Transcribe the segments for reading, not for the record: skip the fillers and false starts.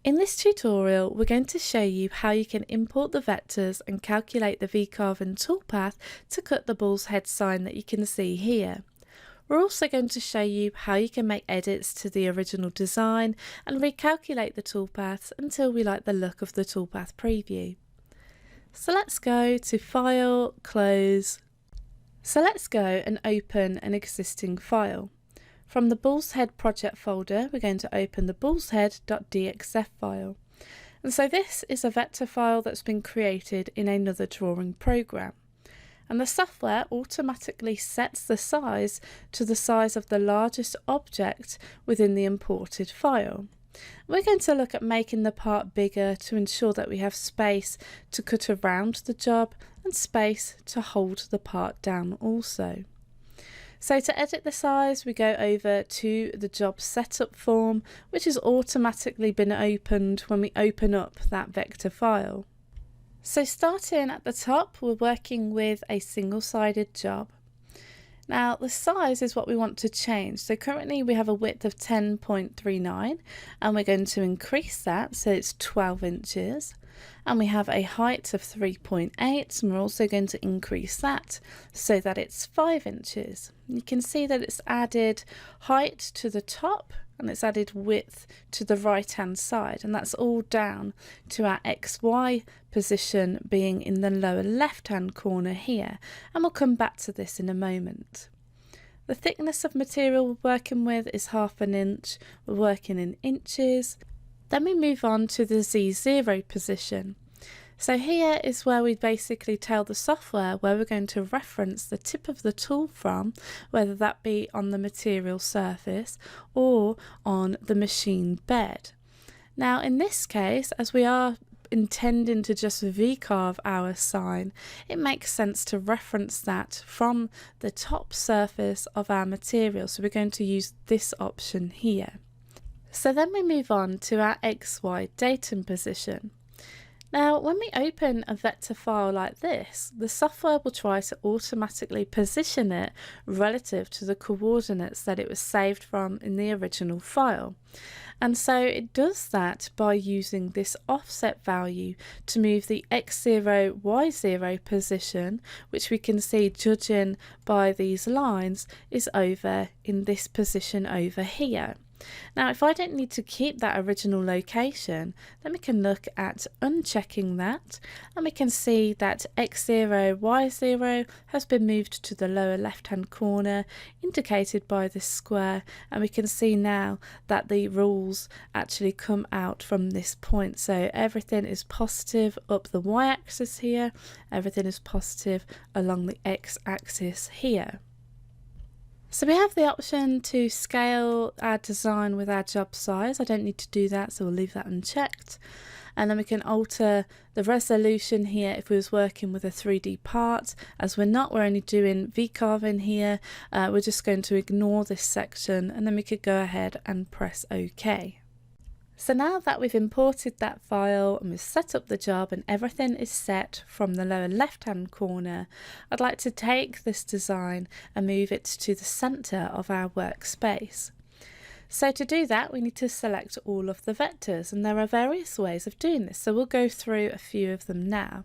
In this tutorial, we're going to show you how you can import the vectors and calculate the Vcarve Toolpath to cut the bull's head sign that you can see here. We're also going to show you how you can make edits to the original design and recalculate the toolpaths until we like the look of the Toolpath Preview. So let's go to File, Close. So let's go and open an existing file. From the Bull's Head project folder, we're going to open the bullshead.dxf file. And so this is a vector file that's been created in another drawing program. And the software automatically sets the size to the size of the largest object within the imported file. We're going to look at making the part bigger to ensure that we have space to cut around the job and space to hold the part down also. So to edit the size, we go over to the job setup form, which has automatically been opened when we open up that vector file. So starting at the top, we're working with a single-sided job. Now the size is what we want to change. So currently we have a width of 10.39 and we're going to increase that so it's 12 inches. And we have a height of 3.8 and we're also going to increase that so that it's 5 inches. You can see that it's added height to the top and it's added width to the right hand side, and that's all down to our XY position being in the lower left hand corner here, and we'll come back to this in a moment. The thickness of material we're working with is 1/2 inch, we're working in inches. Then we move on to the Z0 position. So here is where we basically tell the software where we're going to reference the tip of the tool from, whether that be on the material surface or on the machine bed. Now in this case, as we are intending to just V-carve our sign, it makes sense to reference that from the top surface of our material. So we're going to use this option here. So then we move on to our XY datum position. Now when we open a vector file like this, the software will try to automatically position it relative to the coordinates that it was saved from in the original file. And so it does that by using this offset value to move the X0, Y0 position, which we can see judging by these lines is over in this position over here. Now if I don't need to keep that original location, then we can look at unchecking that and we can see that X0, Y0 has been moved to the lower left hand corner indicated by this square, and we can see now that the rules actually come out from this point. So everything is positive up the Y-axis here, everything is positive along the X-axis here. So we have the option to scale our design with our job size. I don't need to do that, so we'll leave that unchecked. And then we can alter the resolution here if we was working with a 3D part. As we're not, we're only doing V-carving here. We're just going to ignore this section, and then we could go ahead and press OK. So now that we've imported that file and we've set up the job and everything is set from the lower left hand corner, I'd like to take this design and move it to the center of our workspace. So to do that, we need to select all of the vectors, and there are various ways of doing this, so we'll go through a few of them now.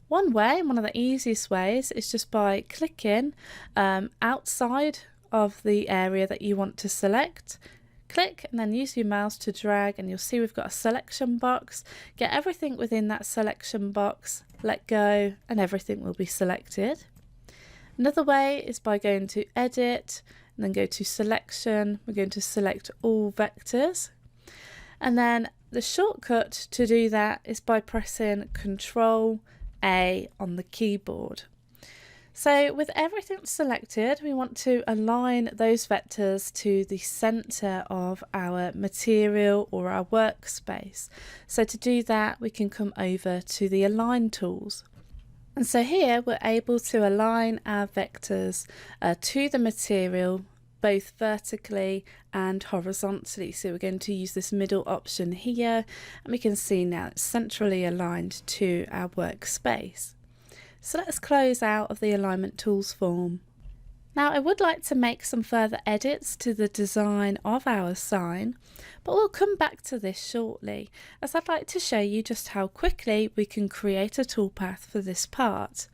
One way, and one of the easiest ways, is just by clicking outside of the area that you want to select. Click and then use your mouse to drag, and you'll see we've got a selection box. Get everything within that selection box, let go, and everything will be selected. Another way is by going to Edit and then go to Selection. We're going to select all vectors, and then the shortcut to do that is by pressing Ctrl A on the keyboard. So with everything selected, we want to align those vectors to the center of our material or our workspace. So to do that, we can come over to the Align tools. And so here we're able to align our vectors to the material both vertically and horizontally. So we're going to use this middle option here, and we can see now it's centrally aligned to our workspace. So let's close out of the alignment tools form. Now I would like to make some further edits to the design of our sign, but we'll come back to this shortly, as I'd like to show you just how quickly we can create a toolpath for this part.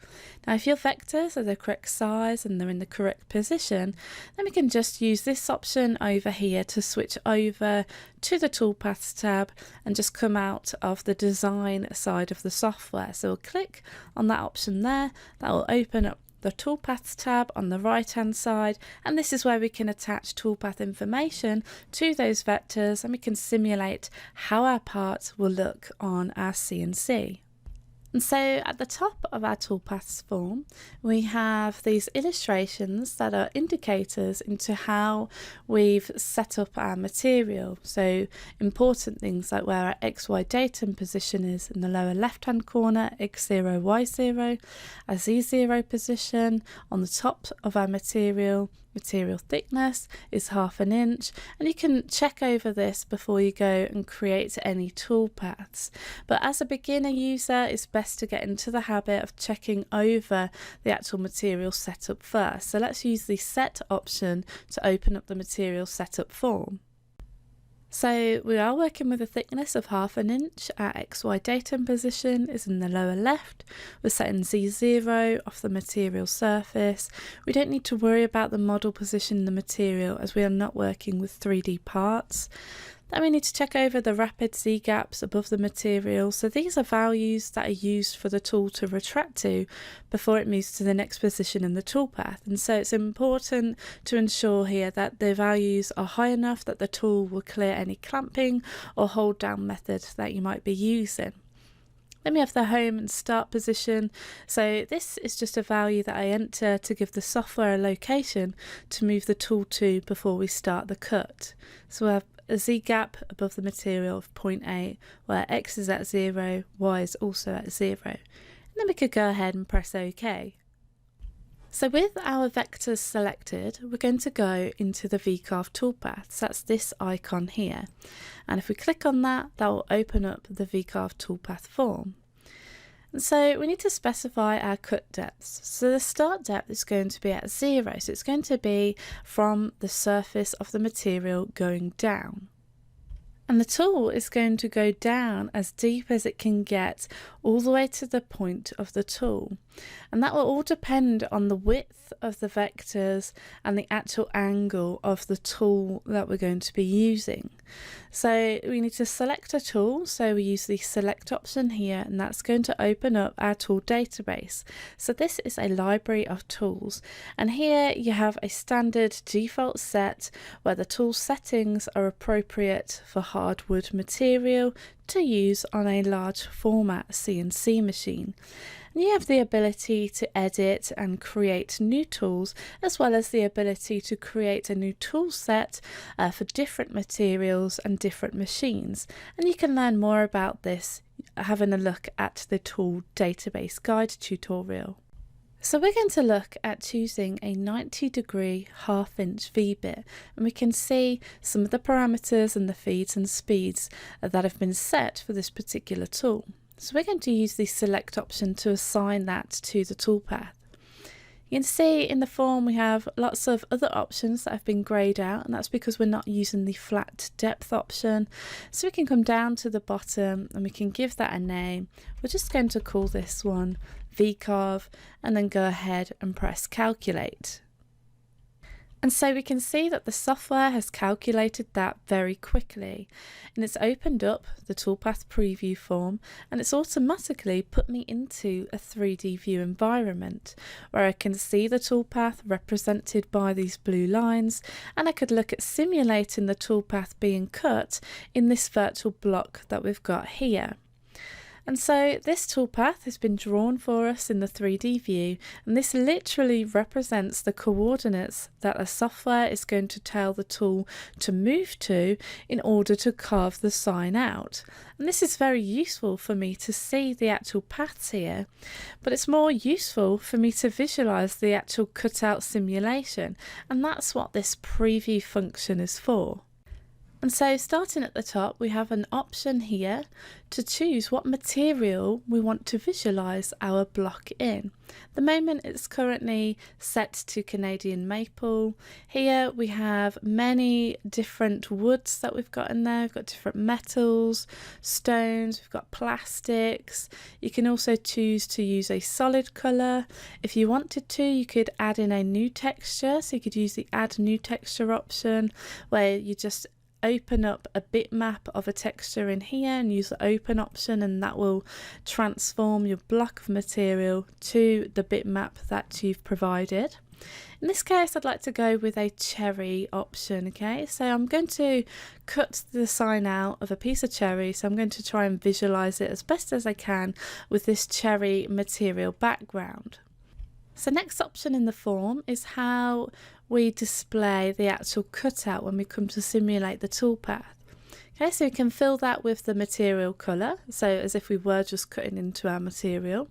Now if your vectors are the correct size and they're in the correct position, then we can just use this option over here to switch over to the Toolpaths tab and just come out of the design side of the software. So we'll click on that option there, that will open up the Toolpaths tab on the right hand side, and this is where we can attach toolpath information to those vectors and we can simulate how our part will look on our CNC. And so at the top of our toolpaths form, we have these illustrations that are indicators into how we've set up our material. So important things like where our XY datum position is in the lower left hand corner, X0, Y0, our Z0 position on the top of our material thickness is 1/2 inch, and you can check over this before you go and create any toolpaths. But as a beginner user, it's best to get into the habit of checking over the actual material setup first. So let's use the set option to open up the material setup form. So we are working with a thickness of 1/2 inch. Our XY datum position is in the lower left. We're setting Z0 off the material surface. We don't need to worry about the model position in the material as we are not working with 3D parts. Then we need to check over the rapid Z gaps above the material. So these are values that are used for the tool to retract to before it moves to the next position in the toolpath. And so it's important to ensure here that the values are high enough that the tool will clear any clamping or hold down method that you might be using. Then we have the home and start position. So this is just a value that I enter to give the software a location to move the tool to before we start the cut. So we have a Z gap above the material of 0.8 where X is at 0, Y is also at 0. And then we could go ahead and press OK. So with our vectors selected, we're going to go into the Vcarve Toolpath. That's this icon here. And if we click on that, that will open up the Vcarve Toolpath form. And so we need to specify our cut depths. So the start depth is going to be at 0. So it's going to be from the surface of the material going down. And the tool is going to go down as deep as it can get all the way to the point of the tool. And that will all depend on the width of the vectors and the actual angle of the tool that we're going to be using. So we need to select a tool. So we use the select option here, and that's going to open up our tool database. So this is a library of tools. And here you have a standard default set where the tool settings are appropriate for hardwood material to use on a large format CNC machine. And you have the ability to edit and create new tools, as well as the ability to create a new tool set for different materials and different machines. And you can learn more about this having a look at the tool database guide tutorial. So we're going to look at choosing a 90-degree 1/2 inch V-bit, and we can see some of the parameters and the feeds and speeds that have been set for this particular tool. So we're going to use the select option to assign that to the toolpath. You can see in the form we have lots of other options that have been greyed out, and that's because we're not using the flat depth option. So we can come down to the bottom and we can give that a name. We're just going to call this one Vcarve, and then go ahead and press calculate. And so we can see that the software has calculated that very quickly, and it's opened up the Toolpath Preview form, and it's automatically put me into a 3D view environment where I can see the toolpath represented by these blue lines, and I could look at simulating the toolpath being cut in this virtual block that we've got here. And so this toolpath has been drawn for us in the 3D view, and this literally represents the coordinates that the software is going to tell the tool to move to in order to carve the sign out. And this is very useful for me to see the actual paths here, but it's more useful for me to visualize the actual cutout simulation, and that's what this preview function is for. And so starting at the top, we have an option here to choose what material we want to visualize our block in. At the moment it's currently set to Canadian maple. Here we have many different woods that we've got in there. We've got different metals, stones, we've got plastics. You can also choose to use a solid color. If you wanted to, you could add in a new texture. So you could use the add new texture option, where you just open up a bitmap of a texture in here and use the open option, and that will transform your block of material to the bitmap that you've provided. In this case, I'd like to go with a cherry option. Okay, so I'm going to cut the sign out of a piece of cherry, so I'm going to try and visualize it as best as I can with this cherry material background. So next option in the form is how we display the actual cutout when we come to simulate the toolpath. Okay, so we can fill that with the material colour, so as if we were just cutting into our material.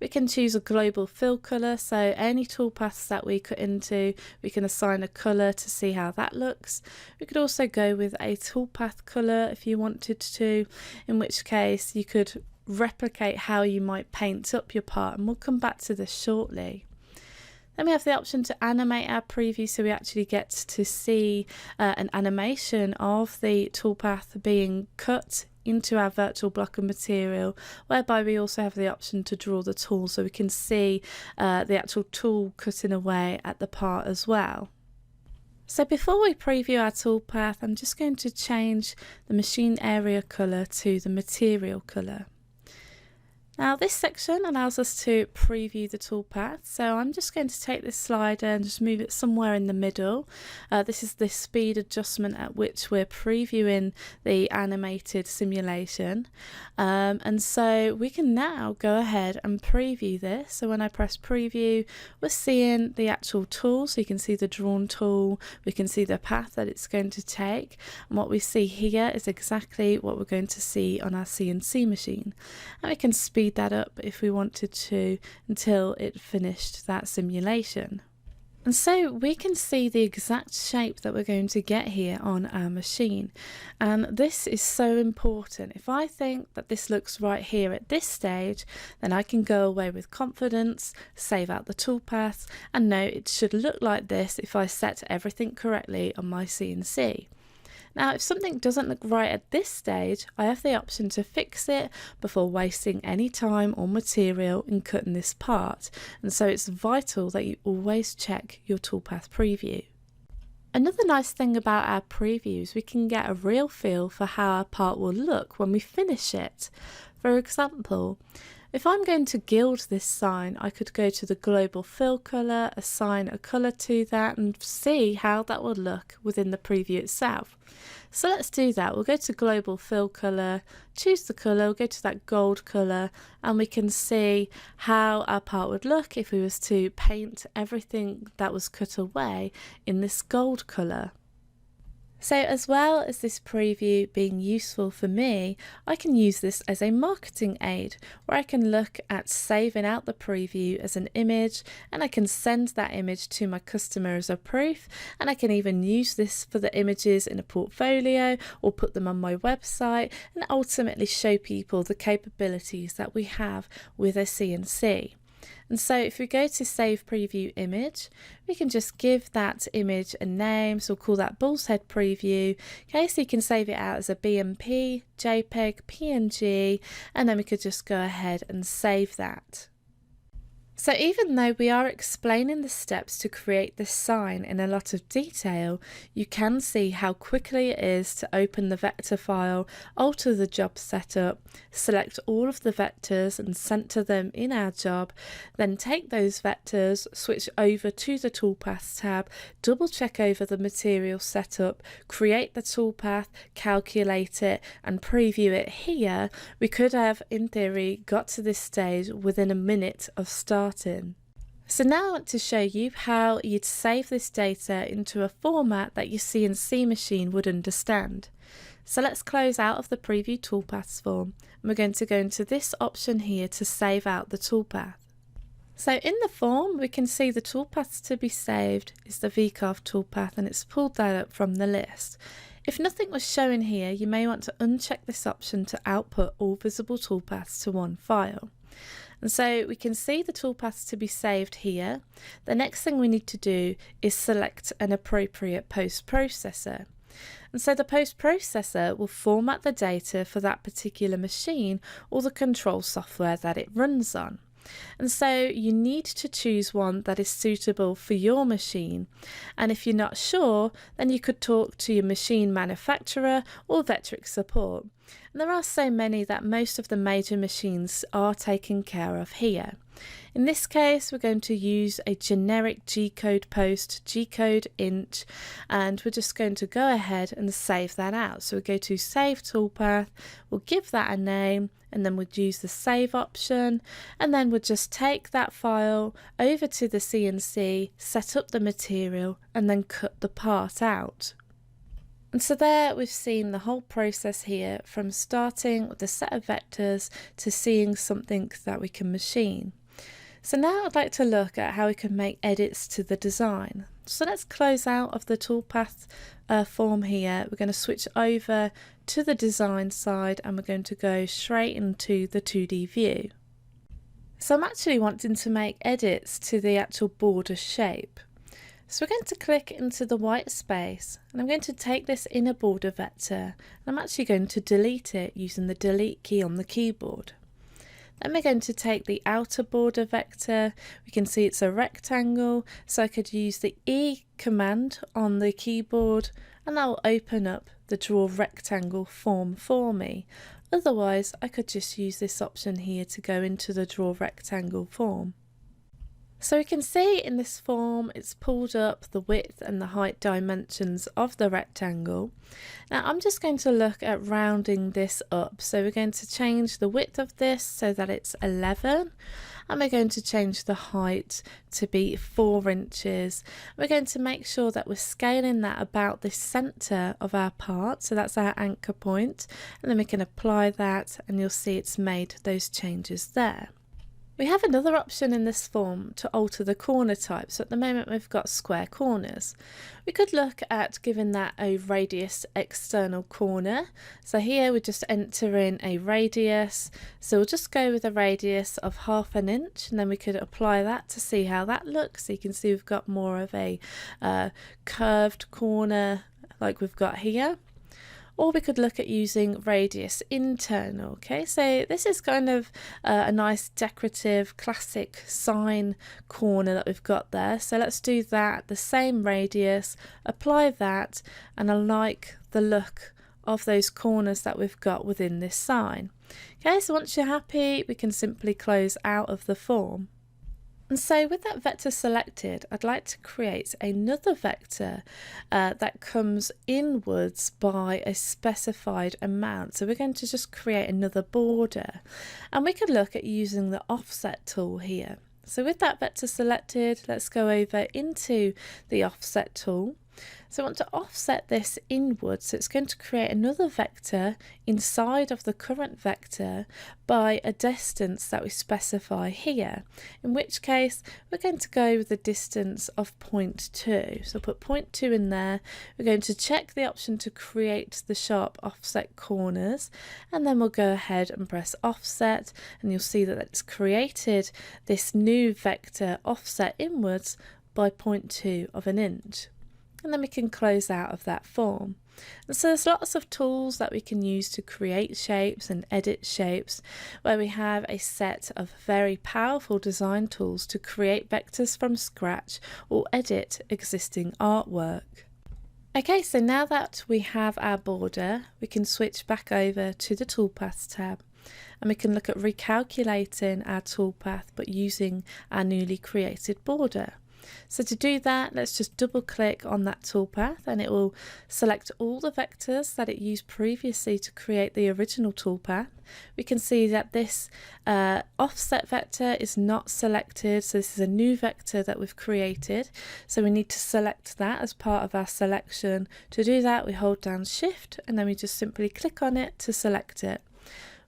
We can choose a global fill colour, so any toolpaths that we cut into, we can assign a colour to see how that looks. We could also go with a toolpath colour if you wanted to, in which case you could replicate how you might paint up your part, and we'll come back to this shortly. Then we have the option to animate our preview, so we actually get to see an animation of the toolpath being cut into our virtual block of material, whereby we also have the option to draw the tool, so we can see the actual tool cutting away at the part as well. So before we preview our toolpath, I'm just going to change the machine area colour to the material colour. Now this section allows us to preview the toolpath, so I'm just going to take this slider and just move it somewhere in the middle. This is the speed adjustment at which we're previewing the animated simulation, and so we can now go ahead and preview this. So when I press preview, we're seeing the actual tool, so you can see the drawn tool, we can see the path that it's going to take, and what we see here is exactly what we're going to see on our CNC machine, and we can speed that up if we wanted to until it finished that simulation. And so we can see the exact shape that we're going to get here on our machine, and this is so important. If I think that this looks right here at this stage, then I can go away with confidence, save out the toolpath, and know it should look like this if I set everything correctly on my CNC. Now, if something doesn't look right at this stage, I have the option to fix it before wasting any time or material in cutting this part, and so it's vital that you always check your toolpath preview. Another nice thing about our previews, we can get a real feel for how our part will look when we finish it. For example, if I'm going to gild this sign, I could go to the global fill colour, assign a colour to that, and see how that will look within the preview itself. So let's do that. We'll go to global fill colour, choose the colour, we'll go to that gold colour, and we can see how our part would look if we was to paint everything that was cut away in this gold colour. So as well as this preview being useful for me, I can use this as a marketing aid, where I can look at saving out the preview as an image, and I can send that image to my customer as a proof, and I can even use this for the images in a portfolio or put them on my website, and ultimately show people the capabilities that we have with a CNC. And so if we go to save preview image, we can just give that image a name, so we'll call that bullshead preview. Okay, so you can save it out as a BMP, JPEG, PNG, and then we could just go ahead and save that. So even though we are explaining the steps to create this sign in a lot of detail, you can see how quickly it is to open the vector file, alter the job setup, select all of the vectors and center them in our job, then take those vectors, switch over to the Toolpaths tab, double check over the material setup, create the toolpath, calculate it and preview it here. We could have, in theory, got to this stage within a minute of starting. So now I want to show you how you'd save this data into a format that your CNC machine would understand. So let's close out of the Preview Toolpaths form, and we're going to go into this option here to save out the toolpath. So in the form, we can see the toolpaths to be saved is the Vcarve Toolpath, and it's pulled that up from the list. If nothing was shown here, you may want to uncheck this option to output all visible toolpaths to one file. And so we can see the toolpaths to be saved here. The next thing we need to do is select an appropriate post-processor. And so the post-processor will format the data for that particular machine or the control software that it runs on. And so you need to choose one that is suitable for your machine. And if you're not sure, then you could talk to your machine manufacturer or Vectric support. And there are so many that most of the major machines are taken care of here. In this case, we're going to use a generic G-code post, G-code int, and we're just going to go ahead and save that out. So we'll go to Save Toolpath, we'll give that a name, and then we'll use the Save option, and then we'll just take that file over to the CNC, set up the material, and then cut the part out. And so there we've seen the whole process here from starting with a set of vectors to seeing something that we can machine. So now I'd like to look at how we can make edits to the design. So let's close out of the toolpath form here. We're going to switch over to the design side and we're going to go straight into the 2D view. So I'm actually wanting to make edits to the actual border shape. So we're going to click into the white space and I'm going to take this inner border vector and I'm actually going to delete it using the delete key on the keyboard. Then we're going to take the outer border vector. We can see it's a rectangle, so I could use the E command on the keyboard and that will open up the draw rectangle form for me. Otherwise, I could just use this option here to go into the draw rectangle form. So we can see in this form it's pulled up the width and the height dimensions of the rectangle. Now I'm just going to look at rounding this up. So we're going to change the width of this so that it's 11 and we're going to change the height to be 4 inches. We're going to make sure that we're scaling that about the center of our part, so that's our anchor point, and then we can apply that and you'll see it's made those changes there. We have another option in this form to alter the corner type. So at the moment we've got square corners. We could look at giving that a radius external corner. So here we just enter in a radius. So we'll just go with a radius of 1/2 inch and then we could apply that to see how that looks. So you can see we've got more of a curved corner like we've got here. Or we could look at using radius internal. Okay, so this is kind of a nice decorative classic sign corner that we've got there. So let's do that, the same radius, apply that, and I like the look of those corners that we've got within this sign. Okay, so once you're happy, we can simply close out of the form. And so with that vector selected, I'd like to create another vector that comes inwards by a specified amount. So we're going to just create another border and we could look at using the offset tool here. So with that vector selected, let's go over into the offset tool. So I want to offset this inwards, so it's going to create another vector inside of the current vector by a distance that we specify here, in which case we're going to go with the distance of 0.2. So put 0.2 in there, we're going to check the option to create the sharp offset corners, and then we'll go ahead and press offset, and you'll see that it's created this new vector offset inwards by 0.2 of an inch. And then we can close out of that form. And so there's lots of tools that we can use to create shapes and edit shapes, where we have a set of very powerful design tools to create vectors from scratch or edit existing artwork. Okay, so now that we have our border, we can switch back over to the Toolpaths tab and we can look at recalculating our toolpath but using our newly created border. So to do that, let's just double click on that toolpath and it will select all the vectors that it used previously to create the original toolpath. We can see that this offset vector is not selected, so this is a new vector that we've created. So we need to select that as part of our selection. To do that, we hold down Shift and then we just simply click on it to select it.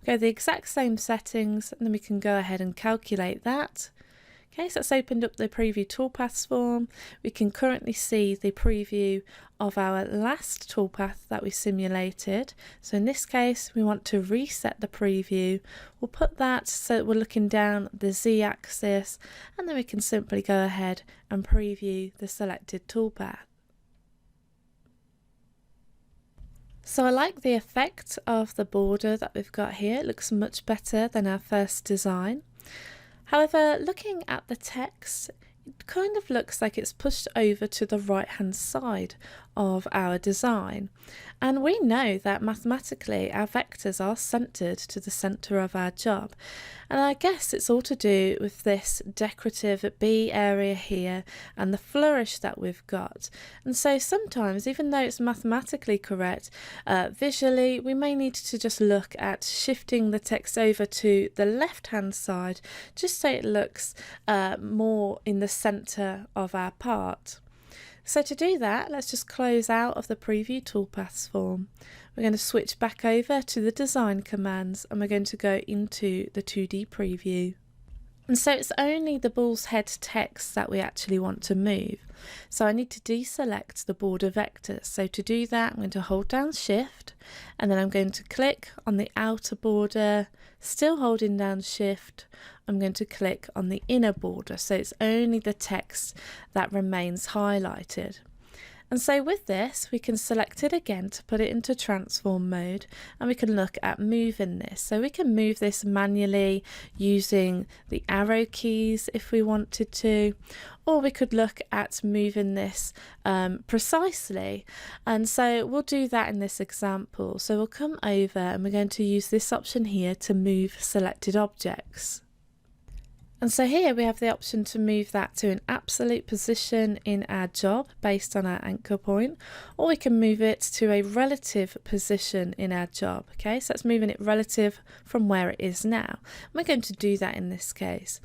We go the exact same settings and then we can go ahead and calculate that. Okay, so it's opened up the Preview Toolpaths form. We can currently see the preview of our last toolpath that we simulated. So in this case, we want to reset the preview. We'll put that so that we're looking down the Z-axis, and then we can simply go ahead and preview the selected toolpath. So I like the effect of the border that we've got here. It looks much better than our first design. However, looking at the text, it kind of looks like it's pushed over to the right hand side of our design. And we know that mathematically our vectors are centered to the center of our job. And I guess it's all to do with this decorative B area here and the flourish that we've got. And so sometimes, even though it's mathematically correct, visually we may need to just look at shifting the text over to the left hand side just so it looks more in the center of our part. So to do that, let's just close out of the Preview Toolpaths form. We're going to switch back over to the design commands, and we're going to go into the 2D preview. And so it's only the bull's head text that we actually want to move. So I need to deselect the border vector. So to do that, I'm going to hold down Shift, and then I'm going to click on the outer border, still holding down Shift. I'm going to click on the inner border, so it's only the text that remains highlighted. And so with this, we can select it again to put it into transform mode, and we can look at moving this. So we can move this manually using the arrow keys if we wanted to, or we could look at moving this precisely. And so we'll do that in this example. So we'll come over and we're going to use this option here to move selected objects. And so here we have the option to move that to an absolute position in our job based on our anchor point, or we can move it to a relative position in our job. Okay, so that's moving it relative from where it is now. We're going to do that in this case.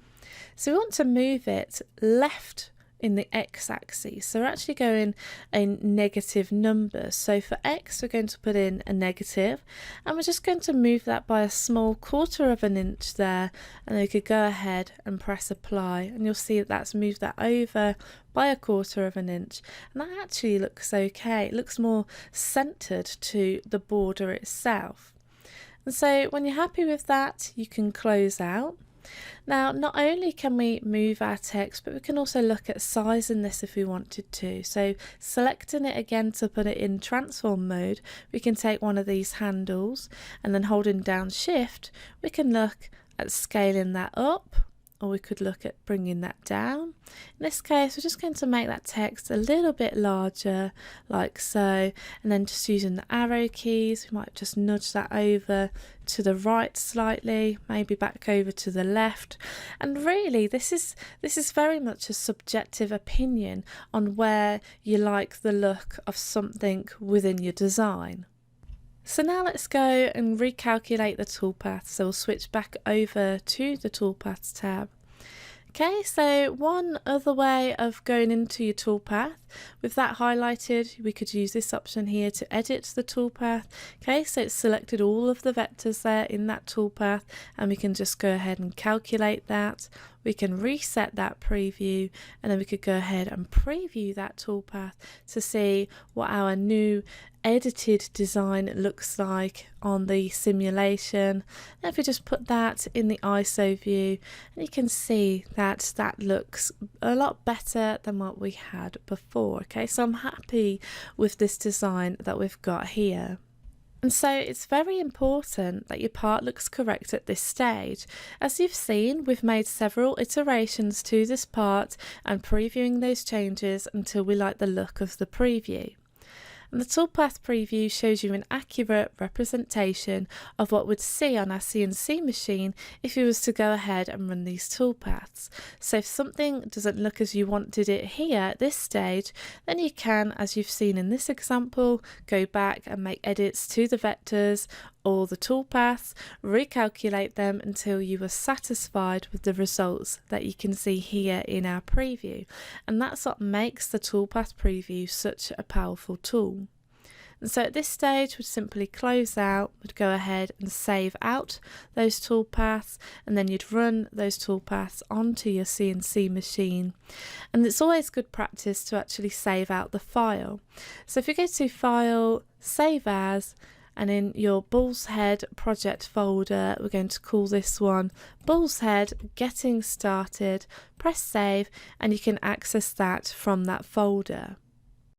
So we want to move it left in the x-axis, so we're actually going in negative numbers. So for x, we're going to put in a negative, and we're just going to move that by a small 1/4 of an inch there, and then we could go ahead and press apply, and you'll see that that's moved that over by a 1/4 of an inch, and that actually looks okay. It looks more centered to the border itself. And so when you're happy with that, you can close out. Now, not only can we move our text, but we can also look at sizing this if we wanted to. So selecting it again to put it in transform mode, we can take one of these handles, and then holding down Shift, we can look at scaling that up, or we could look at bringing that down. In this case, we're just going to make that text a little bit larger, like so, and then just using the arrow keys, we might just nudge that over to the right slightly, maybe back over to the left. And really, this is very much a subjective opinion on where you like the look of something within your design. So now let's go and recalculate the toolpath. So we'll switch back over to the Toolpaths tab. Okay, so one other way of going into your toolpath, with that highlighted, we could use this option here to edit the toolpath. Okay, so it's selected all of the vectors there in that toolpath, and we can just go ahead and calculate that. We can reset that preview, and then we could go ahead and preview that toolpath to see what our new edited design looks like on the simulation. And if we just put that in the ISO view, and you can see that that looks a lot better than what we had before. Okay, so I'm happy with this design that we've got here. And so it's very important that your part looks correct at this stage. As you've seen, we've made several iterations to this part and previewing those changes until we like the look of the preview. And the Toolpath Preview shows you an accurate representation of what we'd see on our CNC machine if you was to go ahead and run these toolpaths. So if something doesn't look as you wanted it here at this stage, then you can, as you've seen in this example, go back and make edits to the vectors or the toolpaths, recalculate them until you are satisfied with the results that you can see here in our preview. And that's what makes the Toolpath Preview such a powerful tool. And so at this stage we'd simply close out, would go ahead and save out those toolpaths, and then you'd run those toolpaths onto your CNC machine. And it's always good practice to actually save out the file. So if you go to File, Save As, and in your bullshead project folder, we're going to call this one bullshead getting started. Press save and you can access that from that folder.